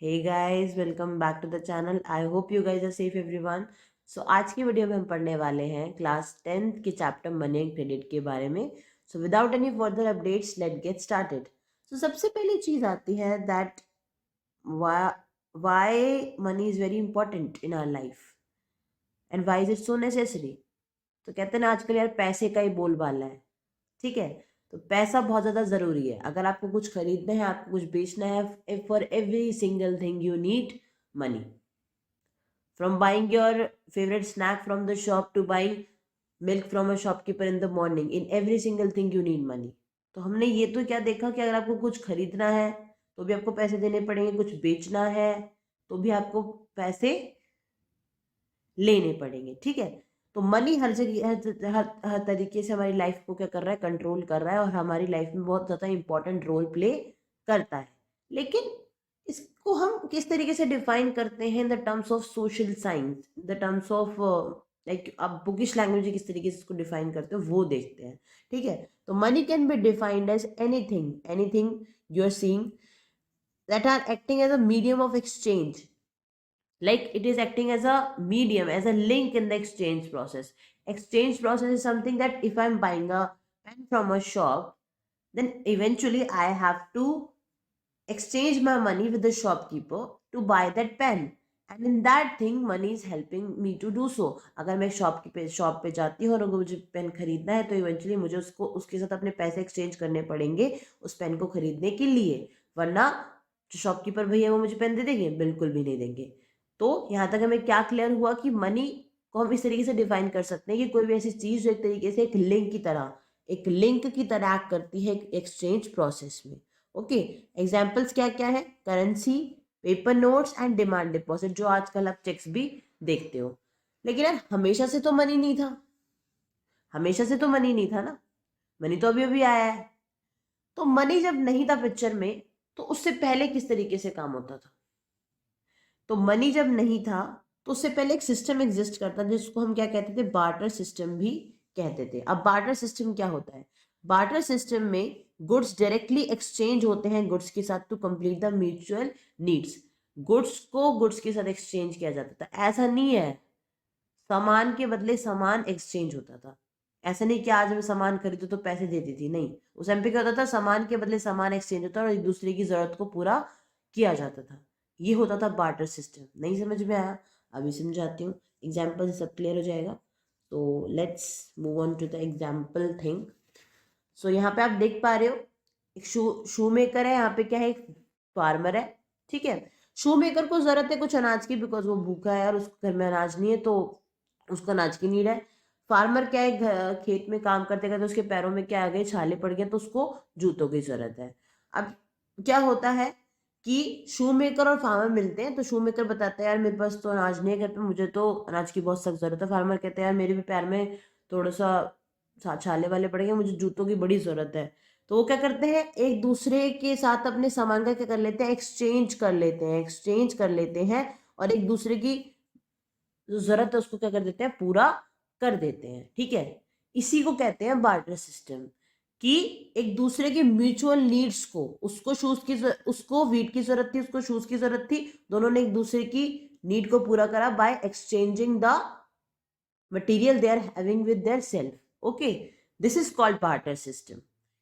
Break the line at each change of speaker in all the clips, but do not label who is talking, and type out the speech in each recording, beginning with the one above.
Hey guys, welcome back to the channel. I hope you guys are safe everyone. So आज की video में हम पढ़ने वाले हैं क्लास 10th के चैप्टर मनी एंड क्रेडिट के बारे में. So without any further updates let get started. So सबसे पहली चीज आती है that why money is very important in our life and why is it so necessary. तो कहते हैं ना आजकल यार पैसे का ही बोलबाला है. ठीक है, तो पैसा बहुत ज्यादा जरूरी है. अगर आपको कुछ खरीदना है, आपको कुछ बेचना है, for every single thing you need money. From buying your favourite snack from the shop to buying milk from a shopkeeper in the morning, in every single thing you need money. तो हमने ये तो क्या देखा कि अगर आपको कुछ खरीदना है तो भी आपको पैसे देने पड़ेंगे, कुछ बेचना है तो भी आपको पैसे लेने पड़ेंगे. ठीक है, तो मनी हर जगह हर तरीके से हमारी लाइफ को क्या कर रहा है, कंट्रोल कर रहा है और हमारी लाइफ में बहुत ज़्यादा इंपॉर्टेंट रोल प्ले करता है. लेकिन इसको हम किस तरीके से डिफाइन करते हैं in the terms of social science, the terms of like आप बुकिश लैंग्वेज में किस तरीके से इसको डिफाइन करते हो वो देखते हैं. ठीक है, तो money can be defined as anything you are seeing that are acting as a medium of exchange. Like it is acting as a medium, as a link in the exchange process is something that if I'm buying a pen from a shop, then eventually I have to exchange my money with the shopkeeper to buy that pen, and in that thing money is helping me to do so. अगर मैं shop पे जाती हूँ और अगर मुझे pen खरीदना है तो इवेंचुअली मुझे उसको उसके साथ अपने पैसे एक्सचेंज करने पड़ेंगे उस पेन को खरीदने के लिए. वरना जो शॉपकीपर भैया वो मुझे पेन दे देंगे? बिल्कुल भी नहीं देंगे. तो यहाँ तक हमें क्या क्लियर हुआ कि मनी को हम इस तरीके से डिफाइन कर सकते हैं कि कोई भी ऐसी चीज जो एक तरीके से एक लिंक की तरह एक्ट करती है एक्सचेंज प्रोसेस में. ओके, एग्जाम्पल्स क्या क्या है? Currency, paper notes and demand deposit, जो आजकल आप चेक्स भी देखते हो. लेकिन यार हमेशा से तो मनी नहीं था. हमेशा से तो मनी नहीं था ना. मनी तो अभी अभी आया है. तो मनी जब नहीं था पिक्चर में तो उससे पहले किस तरीके से काम होता था? तो मनी जब नहीं था तो उससे पहले एक सिस्टम एग्जिस्ट करता जिसको हम क्या कहते थे? बार्टर सिस्टम भी कहते थे. अब बार्टर सिस्टम क्या होता है? बार्टर सिस्टम में गुड्स डायरेक्टली एक्सचेंज होते हैं गुड्स के साथ to complete the mutual needs. Goods को गुड्स के साथ एक्सचेंज किया जाता था. ऐसा नहीं है सामान के बदले सामान एक्सचेंज होता था. ऐसा नहीं कि आज मैं सामान खरीदू तो पैसे देती थी. नहीं, उस टाइम पे क्या होता था? सामान के बदले सामान एक्सचेंज होता और एक दूसरे की जरूरत को पूरा किया जाता था. ये होता था बार्टर सिस्टम. नहीं समझ में आया? अभी समझाती हूँ, एग्जाम्पल से सब क्लियर हो जाएगा. तो let's move on to the example thing. So यहाँ पे आप देख पा रहे हो एक शू मेकर है. यहाँ पे क्या है? एक फार्मर है. ठीक है, शू मेकर को जरूरत है कुछ अनाज की बिकॉज वो भूखा है और उसके घर में अनाज नहीं है तो उसको अनाज की नीड है. फार्मर क्या है, खेत में काम करते करते उसके पैरों में क्या आ गए? छाले पड़ गए तो उसको जूतों की जरूरत है. अब क्या होता है कि शू मेकर और फार्मर मिलते हैं तो शू मेकर बताता है यार मेरे पास तो अनाज नहीं है घर पे, मुझे तो अनाज की बहुत सख्त जरूरत है. फार्मर कहते हैं यार मेरे भी पैर में थोड़ा सा छाले वाले पड़ गए, मुझे जूतों की बड़ी जरूरत है. तो वो क्या करते हैं? एक दूसरे के साथ अपने सामान का क्या कर लेते हैं? एक्सचेंज कर लेते हैं और एक दूसरे की जो जरूरत है उसको क्या कर देते हैं? पूरा कर देते हैं. ठीक है, इसी को कहते हैं बार्टर सिस्टम. कि एक दूसरे के म्यूचुअल नीड्स को, उसको वीट की जरूरत थी, उसको शूज की जरूरत थी, दोनों ने एक दूसरे की नीड को पूरा करा by exchanging the material they are having with their self. Okay, this is called barter system.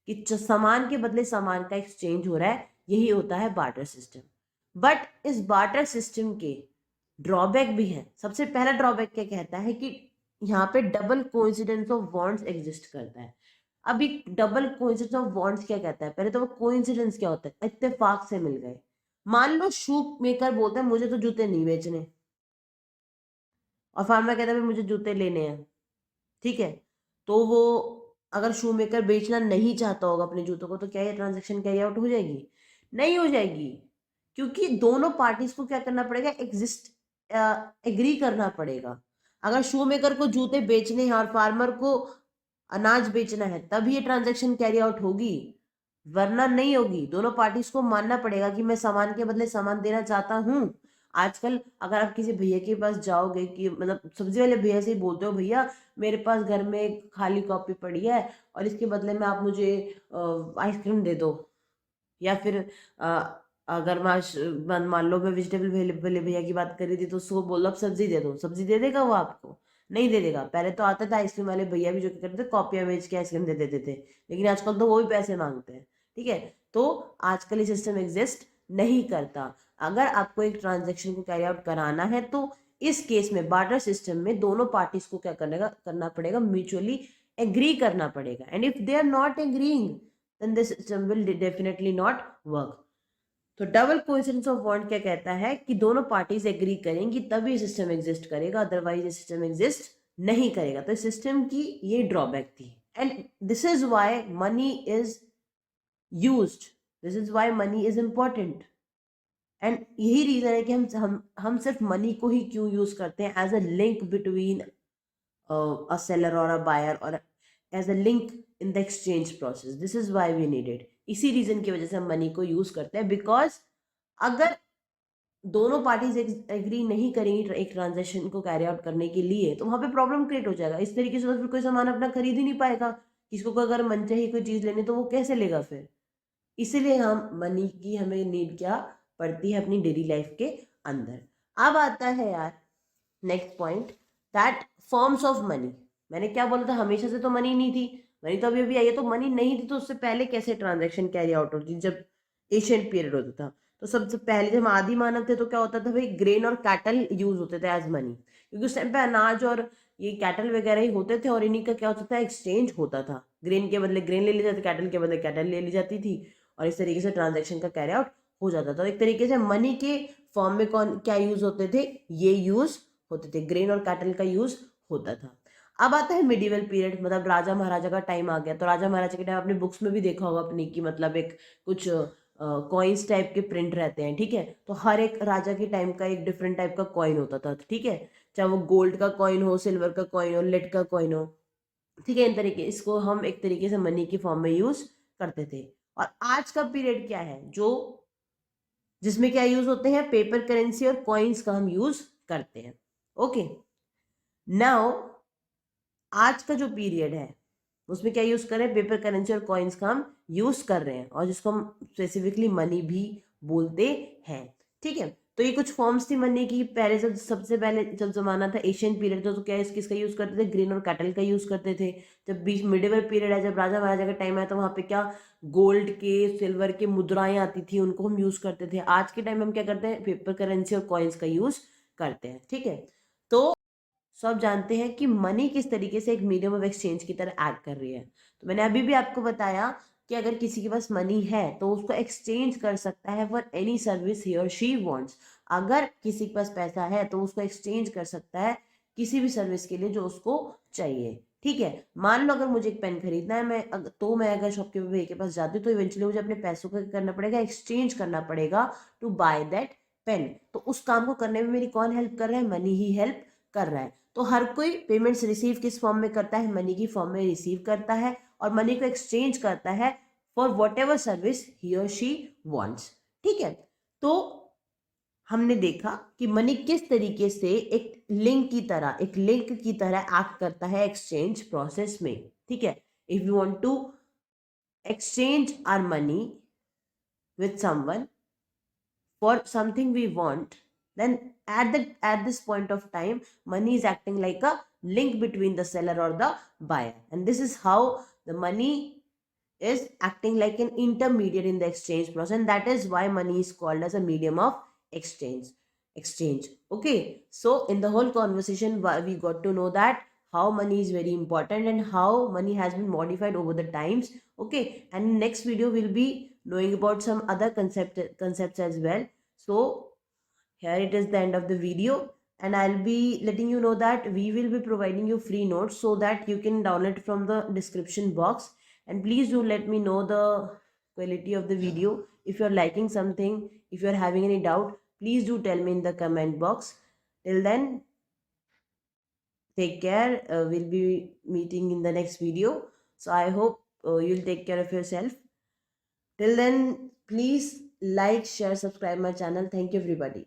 कि सामान के बदले सामान का एक्सचेंज हो रहा है, यही होता है बार्टर सिस्टम. बट इस बार्टर सिस्टम के ड्रॉबैक भी है. सबसे पहला ड्रॉबैक क्या कहता है कि यहाँ पे double coincidence of bonds exist करता है. अभी डबल कोइंसिडेंस ऑफ बॉन्ड्स क्या कहता है? पहले तो वो कोइंसिडेंस क्या होता है? इत्तेफाक से मिल गए. मान लो शू मेकर बोलता है मुझे तो जूते नहीं बेचने और फार्मर कहता है मुझे जूते लेने हैं. ठीक है, तो वो अगर शू मेकर बेचना नहीं चाहता होगा अपने जूतों को तो क्या ये ट्रांजेक्शन कैरी आउट हो जाएगी? नहीं हो जाएगी. क्योंकि दोनों पार्टीज को क्या करना पड़ेगा? एग्री करना पड़ेगा. अगर शू मेकर को जूते बेचने हैं और फार्मर को अनाज बेचना है तब ये ट्रांजेक्शन कैरी आउट होगी, वरना नहीं होगी. दोनों पार्टीज को मानना पड़ेगा कि मैं सामान के बदले सामान देना चाहता हूँ. आजकल अगर आप किसी भैया के पास जाओगे कि मतलब सब्जी वाले भैया से ही बोलते हो भैया मेरे पास घर में एक खाली कॉपी पड़ी है और इसके बदले में आप मुझे आइसक्रीम दे दो या फिर अगर मान लो मैं वेजिटेबल वाले भैया की बात कर रही थी तो उसको बोलो आप सब्जी दे दो, सब्जी दे देगा वो आपको? नहीं दे देगा। पहले तो आता था आइसक्रीम वाले भैया भी जो क्या करते थे, कॉपियां बेच के आइसक्रीम दे देते थे, लेकिन आजकल तो वो भी पैसे मांगते हैं। ठीक है, तो आजकल ये सिस्टम एग्जिस्ट नहीं करता। अगर आपको एक ट्रांजेक्शन को कैरी आउट कराना है तो इस केस में बार्टर सिस्टम में दोनों पार्टीज को क्या करना पड़ेगा, म्यूचुअली एग्री करना पड़ेगा। And if they are not agreeing then the system will definitely not work. तो डबल कोइंसिडेंस ऑफ वांट क्या कहता है कि दोनों पार्टीज एग्री करेंगी तभी सिस्टम एग्जिस्ट करेगा, अदरवाइज ये सिस्टम एग्जिस्ट नहीं करेगा। तो सिस्टम की ये ड्रॉबैक थी। And this is why money is used, this is why money is important. And यही रीजन है कि हम सिर्फ मनी को ही क्यों यूज करते हैं as a link between a seller or a buyer or as a link in the exchange process. This is why we need it. इसी रीजन की वजह से हम मनी को यूज करते हैं, बिकॉज अगर दोनों पार्टीज एग्री नहीं करेंगी एक ट्रांजेक्शन को कैरी आउट करने के लिए तो वहां पे प्रॉब्लम क्रिएट हो जाएगा। इस तरीके से तो फिर कोई सामान अपना खरीद ही नहीं पाएगा। किसी को अगर मन चाहिए कोई चीज लेनी तो वो कैसे लेगा फिर? इसीलिए हम मनी की हमें नीड क्या पड़ती है अपनी डेली लाइफ के अंदर। अब आता है यार next point, that forms of money. मैंने क्या बोला था, हमेशा से तो मनी नहीं थी, मनी तो अभी अभी आई है। तो मनी नहीं थी तो उससे पहले कैसे ट्रांजैक्शन कैरी आउट होती, जब एशियंट पीरियड होता था तो सबसे पहले जब हम आदि मानव थे तो क्या होता था भाई, ग्रेन और कैटल यूज होते थे एज मनी, क्योंकि उस टाइम पे अनाज और ये कैटल वगैरह ही होते थे और इन्हीं का क्या होता था, एक्सचेंज होता था। ग्रेन के बदले ग्रेन ले ली जाती, कैटल के बदले कैटल ले ली जाती थी और इस तरीके से ट्रांजेक्शन का कैरी आउट हो जाता था। तो एक तरीके से मनी के फॉर्म में कौन क्या यूज होते थे, ये यूज होते थे, ग्रेन और कैटल का यूज होता था। अब आता है मिडिवल पीरियड, मतलब राजा महाराजा का टाइम आ गया। तो राजा महाराजा के टाइम अपने बुक्स में भी देखा होगा अपनी की, मतलब एक कुछ कॉइन्स टाइप के प्रिंट रहते हैं। ठीक है, तो हर एक राजा के टाइम का एक डिफरेंट टाइप का कॉइन होता था। ठीक है, चाहे वो गोल्ड का कॉइन हो, सिल्वर का कॉइन हो, लेड का कॉइन हो। ठीक है, इन तरीके इसको हम एक तरीके से मनी के फॉर्म में यूज करते थे। और आज का पीरियड क्या है, जो जिसमें क्या यूज होते हैं, पेपर करेंसी और कॉइन्स का हम यूज करते हैं। ओके, नाउ आज का जो पीरियड है उसमें क्या यूज कर रहे हैं, पेपर करेंसी और कॉइन्स का हम यूज कर रहे हैं, और जिसको हम स्पेसिफिकली मनी भी बोलते हैं। ठीक है, तो ये कुछ फॉर्म्स थी मनी की। पहले जब सबसे पहले जब जमाना था एशियन पीरियड था तो क्या किसका यूज करते थे, ग्रीन और कैटल का यूज करते थे। जब बीच मिडिवल पीरियड है, जब राजा महाराजा का टाइम आया तो वहां पे क्या गोल्ड के सिल्वर के मुद्राएं आती थी, उनको हम यूज करते थे। आज के टाइम में हम क्या करते हैं, पेपर करेंसी और कॉइन्स का यूज करते हैं। ठीक है, तो सब जानते हैं कि मनी किस तरीके से एक मीडियम ऑफ एक्सचेंज की तरह एक्ट कर रही है। तो मैंने अभी भी आपको बताया कि अगर किसी के पास मनी है तो उसको एक्सचेंज कर सकता है फॉर एनी सर्विस ही और शी वांट्स। अगर किसी के पास पैसा है तो उसको एक्सचेंज कर सकता है किसी भी सर्विस के लिए जो उसको चाहिए। ठीक है, मान लो अगर मुझे एक पेन खरीदना है, मैं अगर शॉपकीपर भैया के पास जाती हूँ तो इवेंचुअली मुझे अपने पैसों का करना पड़ेगा, एक्सचेंज करना पड़ेगा टू बाय दैट पेन। तो उस काम को करने में मेरी कौन हेल्प कर रहा है, मनी ही हेल्प कर रहा है। तो हर कोई पेमेंट्स रिसीव किस फॉर्म में करता है, मनी की फॉर्म में रिसीव करता है और मनी को एक्सचेंज करता है फॉर वॉट एवर सर्विस ही और शी वॉन्ट्स। ठीक है, तो हमने देखा कि मनी किस तरीके से एक लिंक की तरह एक्ट करता है एक्सचेंज प्रोसेस में। ठीक है, if you want to exchange our money with someone for something we want, then at this point of time money is acting like a link between the seller or the buyer, and this is how the money is acting like an intermediate in the exchange process, and that is why money is called as a medium of exchange. Okay, so in the whole conversation we got to know that how money is very important and how money has been modified over the times. Okay, and next video we'll be knowing about some other concepts as well. So here it is the end of the video, and I'll be letting you know that we will be providing you free notes so that you can download from the description box. And please do let me know the quality of the video. If you're liking something, if you're having any doubt, please do tell me in the comment box. Till then, take care. We'll be meeting in the next video, so I hope you'll take care of yourself. Till then, please like, share, subscribe my channel. Thank you everybody.